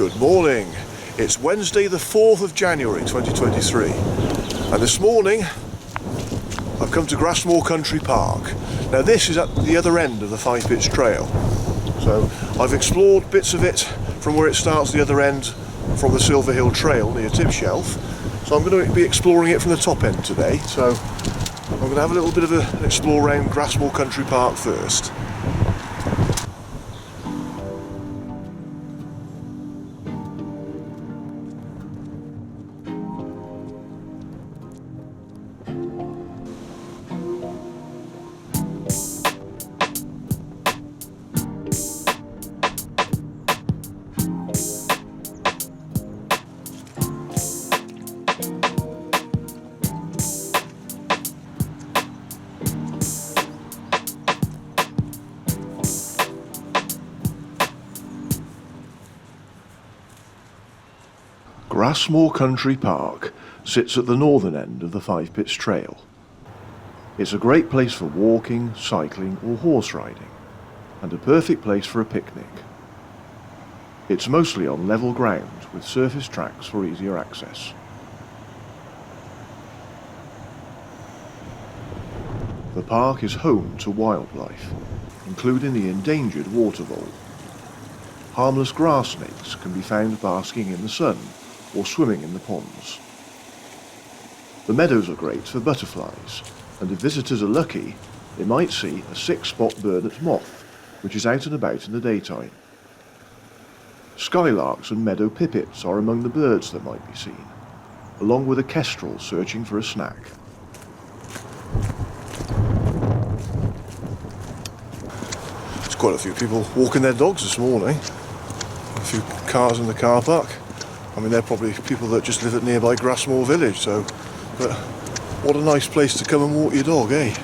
Good morning. It's Wednesday the 4th of January 2023 and this morning I've come to Grassmoor Country Park. Now this is at the other end of the Five Pits Trail, so I've explored bits of it from where it starts the other end from the Silver Hill Trail near Tipshelf, so I'm going to be exploring it from the top end today. So I'm going to have a little bit of an explore around Grassmoor Country Park first. Grassmoor Country Park sits at the northern end of the Five Pits Trail. It's a great place for walking, cycling or horse riding, and a perfect place for a picnic. It's mostly on level ground with surface tracks for easier access. The park is home to wildlife, including the endangered water vole. Harmless grass snakes can be found basking in the sun or swimming in the ponds. The meadows are great for butterflies, and if visitors are lucky, they might see a six-spot burnet moth, which is out and about in the daytime. Skylarks and meadow pipits are among the birds that might be seen, along with a kestrel searching for a snack. There's quite a few people walking their dogs this morning. A few cars in the car park. I mean, they're probably people that just live at nearby Grassmoor village, so, but what a nice place to come and walk your dog, eh?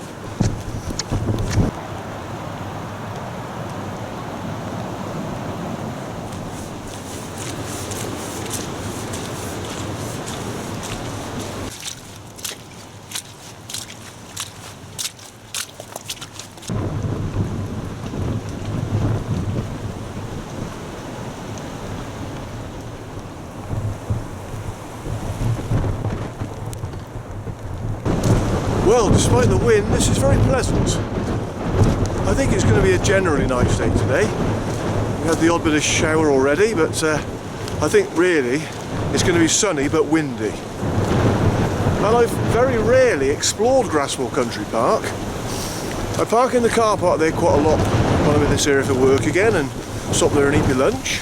Well, despite the wind, this is very pleasant. I think it's going to be a generally nice day today. We had the odd bit of shower already, but I think really it's going to be sunny but windy. And I've very rarely explored Grassmoor Country Park. I park in the car park there quite a lot when I'm in this area for work again and stop there and eat my lunch.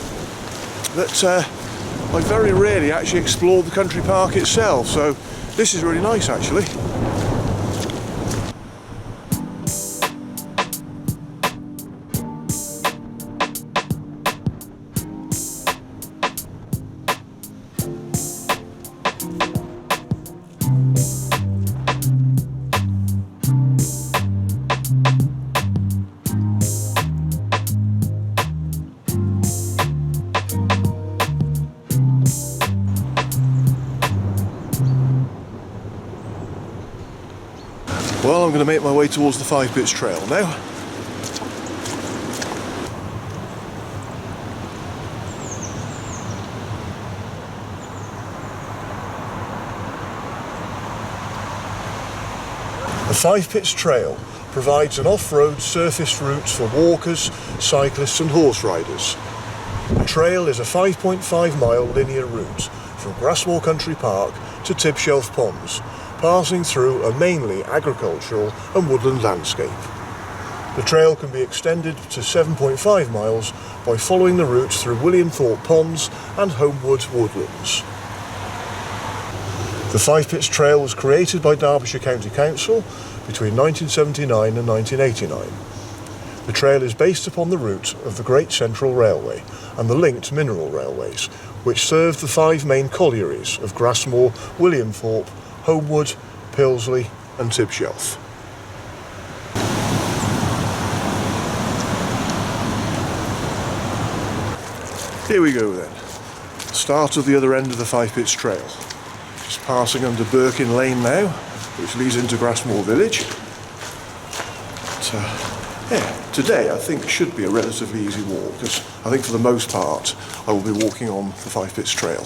But I very rarely actually explored the country park itself, so this is really nice actually. Well, I'm going to make my way towards the Five Pits Trail now. The Five Pits Trail provides an off-road surface route for walkers, cyclists and horse riders. The trail is a 5.5 mile linear route from Grassmoor Country Park to Tipshelf Ponds, passing through a mainly agricultural and woodland landscape. The trail can be extended to 7.5 miles by following the route through Williamthorpe Ponds and Holmewood woodlands. The Five Pits Trail was created by Derbyshire County Council between 1979 and 1989. The trail is based upon the route of the Great Central Railway and the linked mineral railways, which serve the five main collieries of Grassmoor, Williamthorpe, Holmewood, Pilsley and Tipshelf. Here we go then, start of the other end of the Five Pits Trail. Just passing under Birkin Lane now, which leads into Grassmoor village. But, yeah, today I think should be a relatively easy walk, because I think for the most part I will be walking on the Five Pits Trail.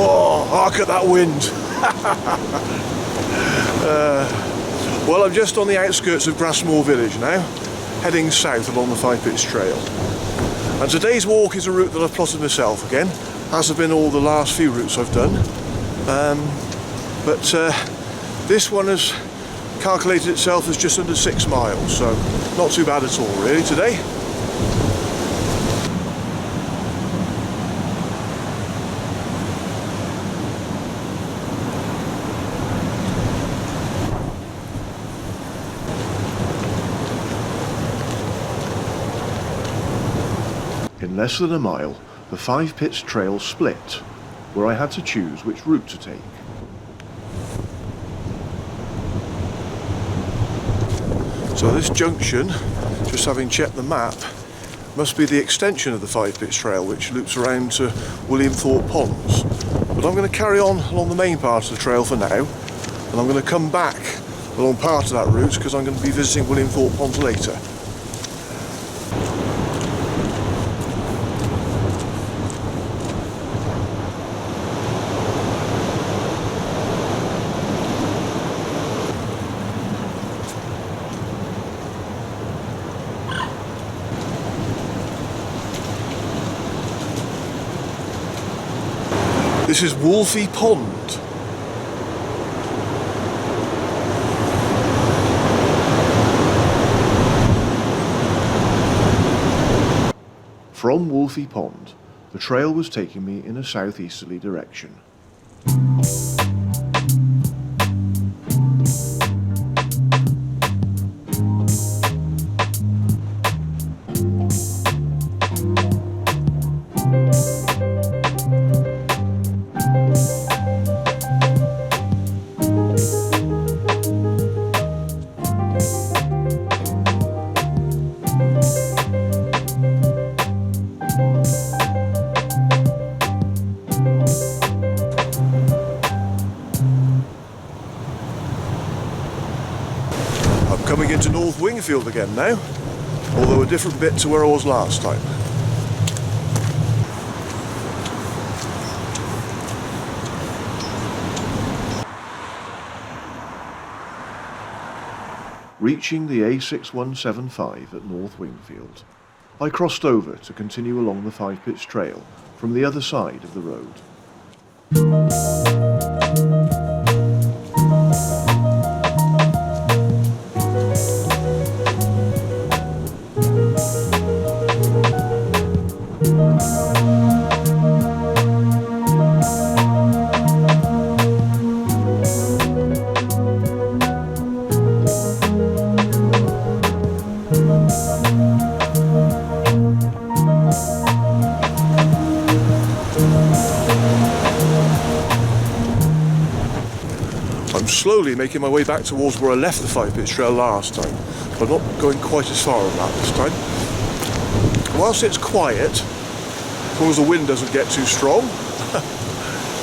Oh, hark at that wind! Well, I'm just on the outskirts of Grassmoor village now, heading south along the Five Pits Trail. And today's walk is a route that I've plotted myself again, as have been all the last few routes I've done. But this one has calculated itself as just under 6 miles, so not too bad at all really today. In less than a mile, the Five Pits Trail split, where I had to choose which route to take. So this junction, just having checked the map, must be the extension of the Five Pits Trail, which loops around to Williamthorpe Ponds. But I'm going to carry on along the main part of the trail for now, and I'm going to come back along part of that route because I'm going to be visiting Williamthorpe Ponds later. This is Wolfie Pond. From Wolfie Pond, the trail was taking me in a southeasterly direction. Coming into North Wingfield again now, although a different bit to where I was last time. Reaching the A6175 at North Wingfield, I crossed over to continue along the Five Pits Trail from the other side of the road. Slowly making my way back towards where I left the Five Pits Trail last time, but not going quite as far on that this time. Whilst it's quiet, as long as the wind doesn't get too strong,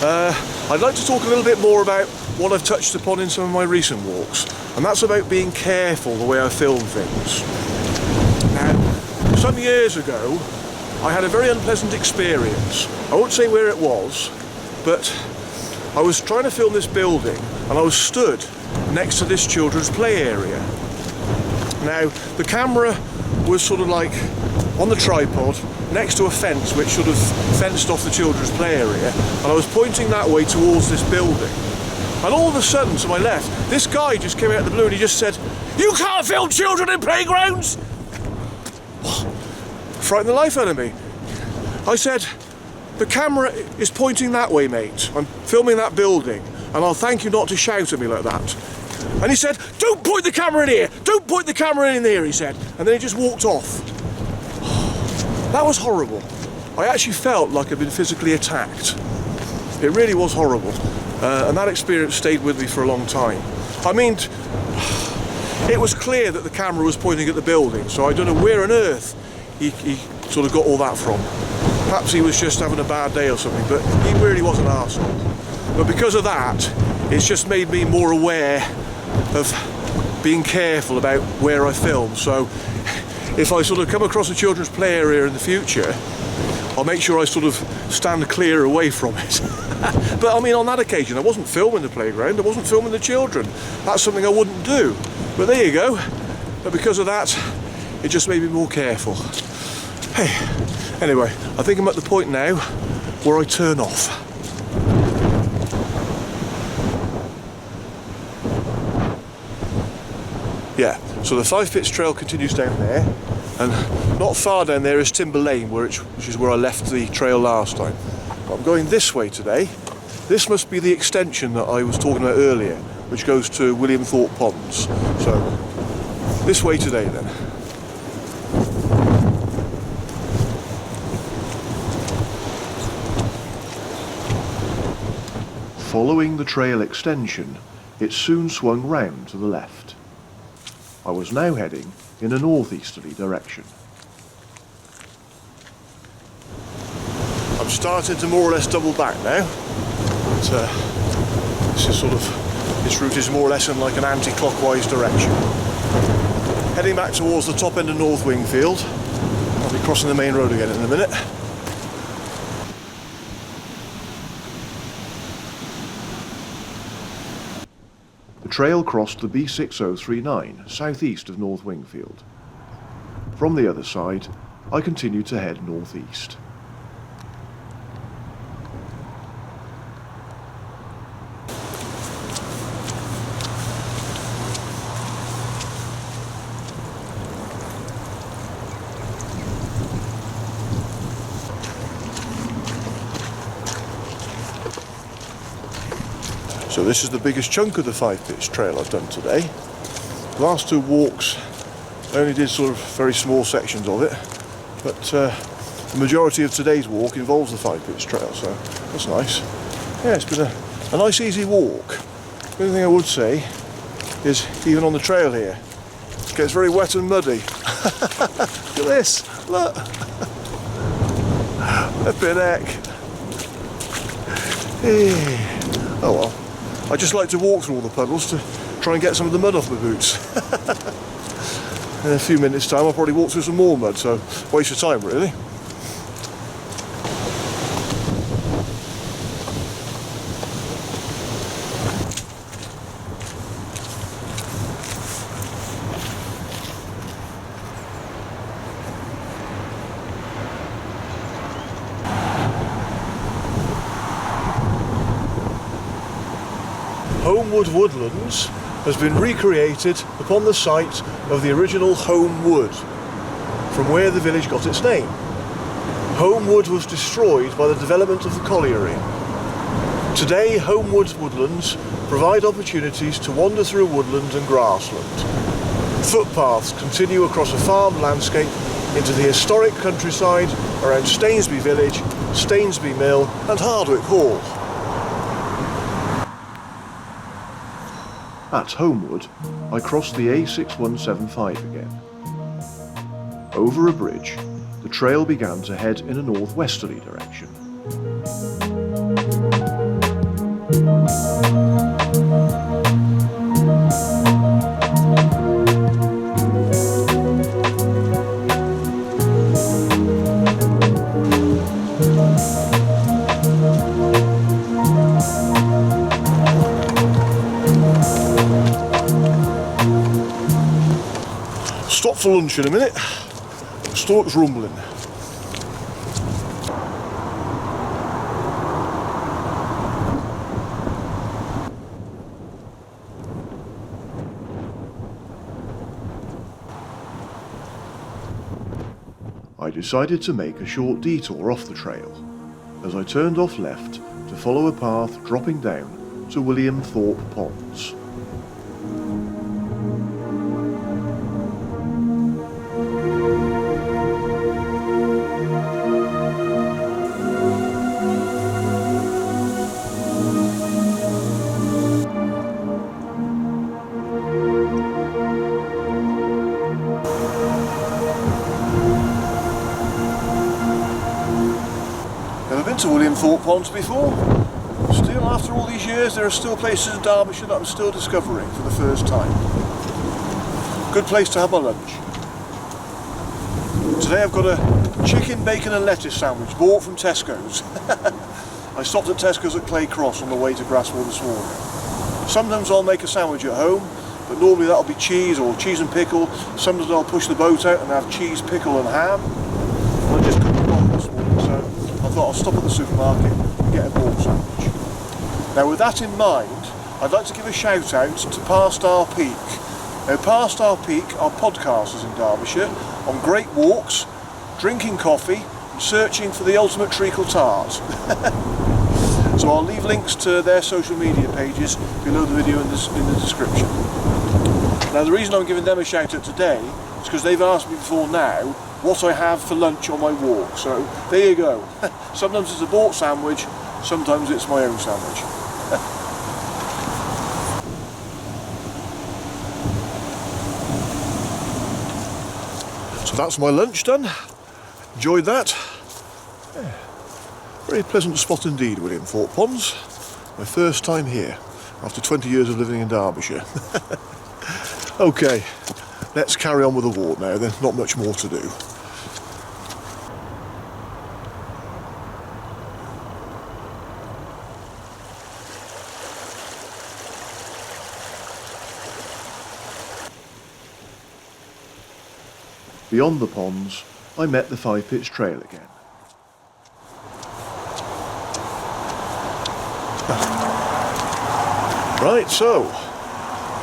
I'd like to talk a little bit more about what I've touched upon in some of my recent walks, and that's about being careful the way I film things. Now, some years ago, I had a very unpleasant experience. I won't say where it was, but I was trying to film this building and I was stood next to this children's play area. Now, the camera was sort of like on the tripod next to a fence which sort of fenced off the children's play area, and I was pointing that way towards this building. And all of a sudden, to my left, this guy just came out of the blue and he just said, "You can't film children in playgrounds!" Frightened the life out of me. I said, "The camera is pointing that way, mate. I'm filming that building, and I'll thank you not to shout at me like that." And he said, "Don't point the camera in here! Don't point the camera in there," he said. And then he just walked off. That was horrible. I actually felt like I'd been physically attacked. It really was horrible. And that experience stayed with me for a long time. I mean, it was clear that the camera was pointing at the building, so I don't know where on earth he sort of got all that from. Perhaps he was just having a bad day or something, but he really was an arsehole. But because of that, it's just made me more aware of being careful about where I film. So if I sort of come across a children's play area in the future, I'll make sure I sort of stand clear away from it. But I mean, on that occasion, I wasn't filming the playground, I wasn't filming the children. That's something I wouldn't do. But there you go. But because of that, it just made me more careful. Hey, anyway, I think I'm at the point now where I turn off. Yeah, so the Five Pits Trail continues down there, and not far down there is Timber Lane, which is where I left the trail last time. But I'm going this way today. This must be the extension that I was talking about earlier, which goes to Williamthorpe Ponds. So, this way today then. Following the trail extension, it soon swung round to the left. I was now heading in a northeasterly direction. I'm starting to more or less double back now. But, this route is more or less in like an anti-clockwise direction. Heading back towards the top end of North Wingfield. I'll be crossing the main road again in a minute. The trail crossed the B6039 southeast of North Wingfield. From the other side, I continued to head northeast. So this is the biggest chunk of the Five Pits Trail I've done today. The last two walks I only did sort of very small sections of it, but the majority of today's walk involves the Five Pits Trail, so that's nice. Yeah, it's been a nice easy walk. The only thing I would say is, even on the trail here, it gets very wet and muddy. Look at this, look! Flippin' heck. Oh well. I just like to walk through all the puddles to try and get some of the mud off my boots. In a few minutes' time I'll probably walk through some more mud, so waste of time really. Holmewood Woodlands has been recreated upon the site of the original Holmewood, from where the village got its name. Holmewood was destroyed by the development of the colliery. Today, Holmewood Woodlands provide opportunities to wander through woodland and grassland. Footpaths continue across a farm landscape into the historic countryside around Stainsby Village, Stainsby Mill and Hardwick Hall. At Holmewood, I crossed the A6175 again. Over a bridge, the trail began to head in a northwesterly direction. Stop for lunch in a minute. The stomach's rumbling. I decided to make a short detour off the trail as I turned off left to follow a path dropping down to Williamthorpe Ponds. Williamthorpe ponds before. Still, after all these years, there are still places in Derbyshire that I'm still discovering for the first time. Good place to have my lunch. Today I've got a chicken, bacon and lettuce sandwich bought from Tesco's. I stopped at Tesco's at Clay Cross on the way to Grassmoor this morning. Sometimes I'll make a sandwich at home, but normally that'll be cheese or cheese and pickle. Sometimes I'll push the boat out and have cheese, pickle and ham. I just couldn't be bothered this morning, so I thought I'll stop at the supermarket and get a bought sandwich. Now with that in mind, I'd like to give a shout out to Past Our Peak. Now Past Our Peak are podcasters in Derbyshire on great walks, drinking coffee and searching for the ultimate treacle tart. So I'll leave links to their social media pages below the video in the description. Now the reason I'm giving them a shout out today is because they've asked me before now what I have for lunch on my walk. So there you go. Sometimes it's a bought sandwich, sometimes it's my own sandwich. So that's my lunch done. Enjoyed that. Yeah. Very pleasant spot indeed, Williamthorpe Ponds. My first time here, after 20 years of living in Derbyshire. Okay, let's carry on with the walk now, there's not much more to do. Beyond the ponds, I met the 5 Pitch Trail again. Right, so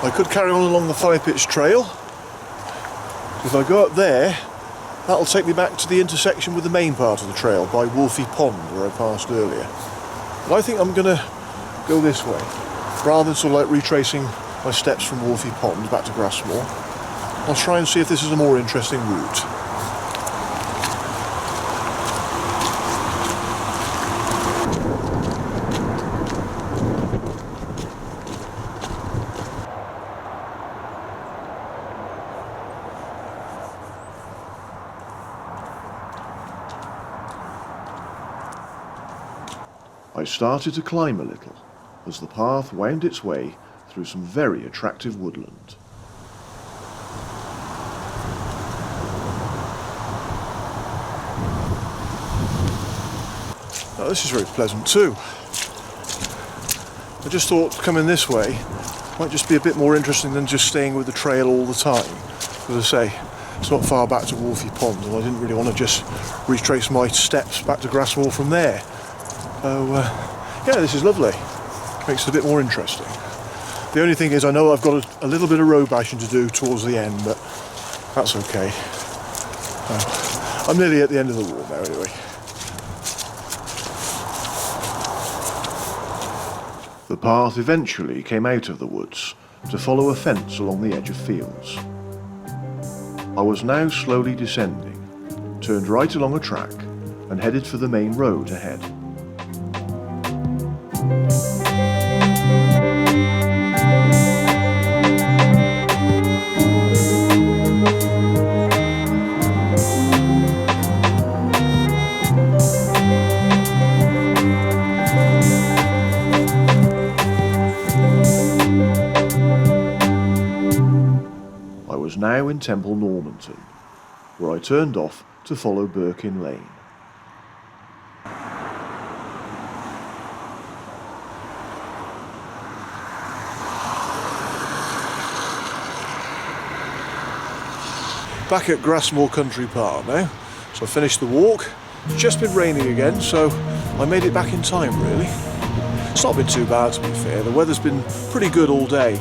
I could carry on along the 5 Pitch Trail. If I go up there, that'll take me back to the intersection with the main part of the trail by Wolfie Pond, where I passed earlier. But I think I'm going to go this way, rather than sort of like retracing my steps from Wolfie Pond back to Grassmoor. I'll try and see if this is a more interesting route. I started to climb a little as the path wound its way through some very attractive woodland. Now this is very pleasant too. I just thought coming this way might just be a bit more interesting than just staying with the trail all the time. As I say, it's not far back to Wolfie Pond and I didn't really want to just retrace my steps back to Grassmoor from there. So yeah, this is lovely. Makes it a bit more interesting. The only thing is I know I've got a little bit of road bashing to do towards the end, but that's okay. I'm nearly at the end of the walk now anyway. The path eventually came out of the woods to follow a fence along the edge of fields. I was now slowly descending, turned right along a track and headed for the main road ahead. Now in Temple Normanton, where I turned off to follow Birkin Lane. Back at Grassmoor Country Park now, so I finished the walk. It's just been raining again, so I made it back in time really. It's not been too bad to be fair, the weather's been pretty good all day.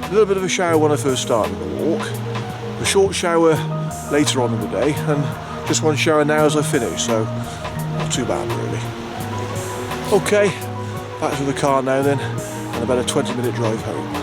A little bit of a shower when I first started the walk, a short shower later on in the day, and just one shower now as I finish, so not too bad really. Okay, back to the car now then, and about a 20-minute drive home.